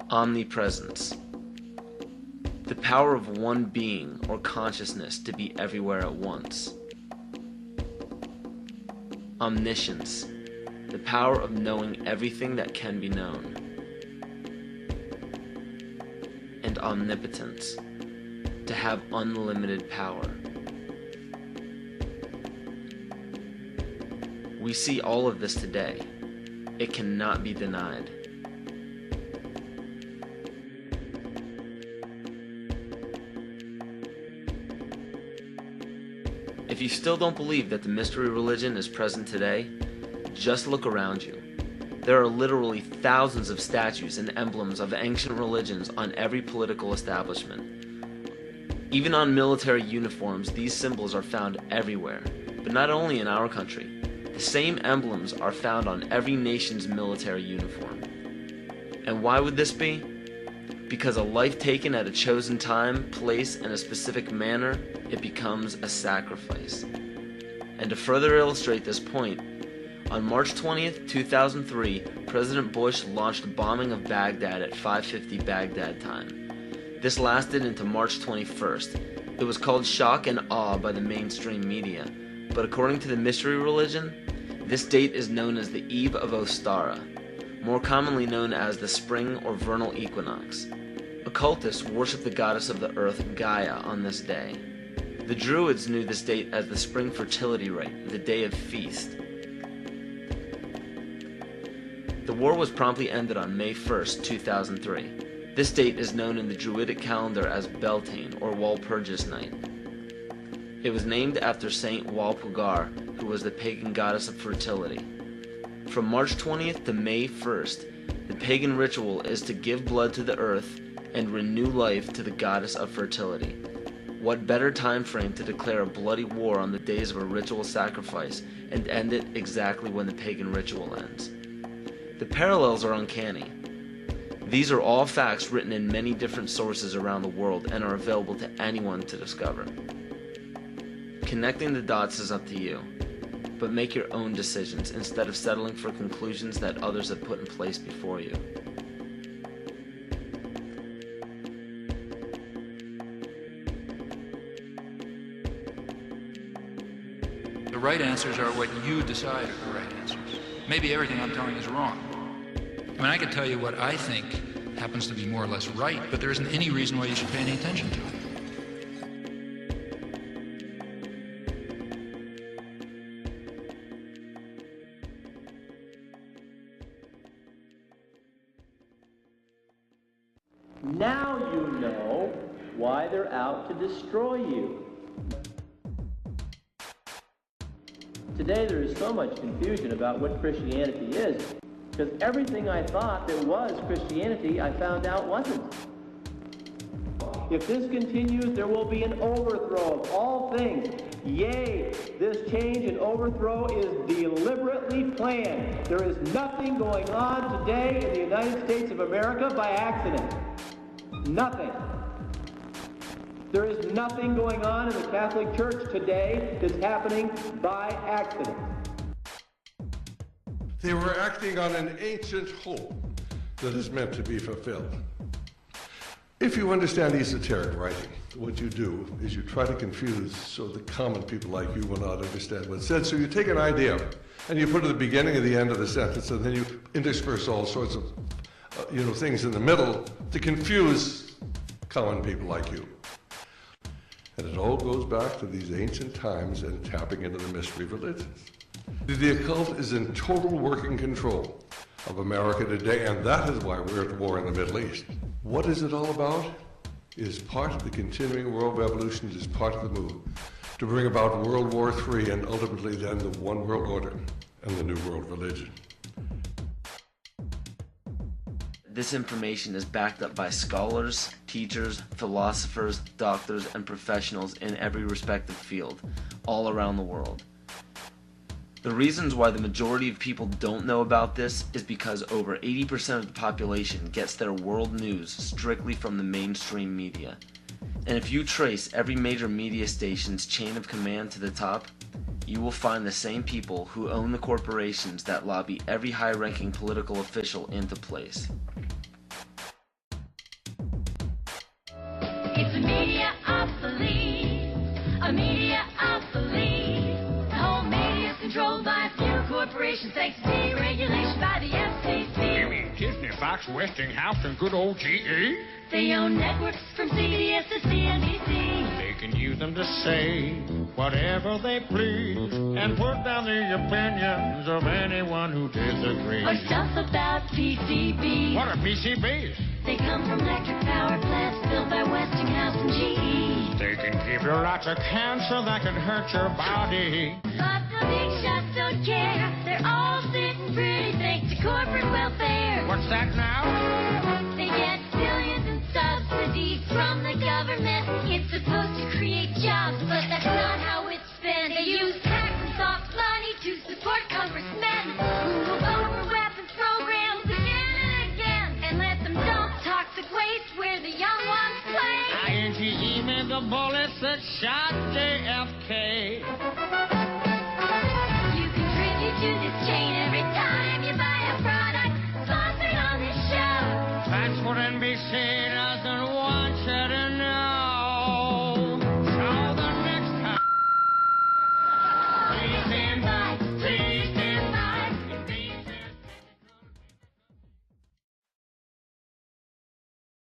Omnipresence. The power of one being or consciousness to be everywhere at once. Omniscience. The power of knowing everything that can be known. And omnipotence. To have unlimited power. We see all of this today. It cannot be denied. If you still don't believe that the mystery religion is present today, just look around you. There are literally thousands of statues and emblems of ancient religions on every political establishment. Even on military uniforms, these symbols are found everywhere, but not only in our country. The same emblems are found on every nation's military uniform. And why would this be? Because a life taken at a chosen time, place, and a specific manner, it becomes a sacrifice. And to further illustrate this point, on March 20th, 2003, President Bush launched a bombing of Baghdad at 5:50 Baghdad time. This lasted into March 21st. It was called shock and awe by the mainstream media, but according to the mystery religion, this date is known as the Eve of Ostara, more commonly known as the spring or vernal equinox. Occultists worship the goddess of the earth, Gaia, on this day. The Druids knew this date as the spring fertility rite, the day of feast. The war was promptly ended on May 1st, 2003. This date is known in the Druidic calendar as Beltane, or Walpurgis Night. It was named after Saint Walpurga, who was the pagan goddess of fertility. From March 20th to May 1st, the pagan ritual is to give blood to the earth and renew life to the goddess of fertility. What better time frame to declare a bloody war on the days of a ritual sacrifice and end it exactly when the pagan ritual ends? The parallels are uncanny. These are all facts written in many different sources around the world and are available to anyone to discover. Connecting the dots is up to you, but make your own decisions instead of settling for conclusions that others have put in place before you. The right answers are what you decide are the right answers. Maybe everything I'm telling is wrong. I mean, I can tell you what I think happens to be more or less right, but there isn't any reason why you should pay any attention to it. Now you know why they're out to destroy you. Today there is so much confusion about what Christianity is, because everything I thought that was Christianity, I found out wasn't. If this continues, there will be an overthrow of all things. Yea, this change and overthrow is deliberately planned. There is nothing going on today in the United States of America by accident. Nothing. There is nothing going on in the Catholic Church today that's happening by accident. They were acting on an ancient hope that is meant to be fulfilled. If you understand esoteric writing, what you do is you try to confuse so the common people like you will not understand what's said. So you take an idea and you put it at the beginning and the end of the sentence, and then you intersperse all sorts of things in the middle to confuse common people like you. And it all goes back to these ancient times and tapping into the mystery religions. The occult is in total working control of America today, and that is why we're at war in the Middle East. What is it all about? It is part of the continuing world revolution. It is part of the move to bring about World War III and ultimately then the one world order and the new world religion. This information is backed up by scholars, teachers, philosophers, doctors, and professionals in every respective field, all around the world. The reasons why the majority of people don't know about this is because over 80% of the population gets their world news strictly from the mainstream media. And if you trace every major media station's chain of command to the top, you will find the same people who own the corporations that lobby every high-ranking political official into place. corporations thanks to deregulation by the FCC. You mean Disney, Fox, Westinghouse, and good old GE? They own networks from CBS to CNBC. They can use them to say whatever they please and put down the opinions of anyone who disagrees. Or stuff about PCBs. What are PCBs? They come from electric power plants built by Westinghouse and GE. They can give you lots of cancer that can hurt your body. But the big shots don't care. They're all sitting pretty thanks to corporate welfare. What's that now? They get billions in subsidies from the government. It's supposed to create jobs, but that's not how it's spent. They use tax and soft money to support congressmen who move over weapons programs again and again and let them dump toxic waste where the young ones play. INGE made the bullets that shot JFK. You contribute to this chain every time you buy a product sponsored on this show. That's what NBC doesn't want you to know. So the next time, please stand by.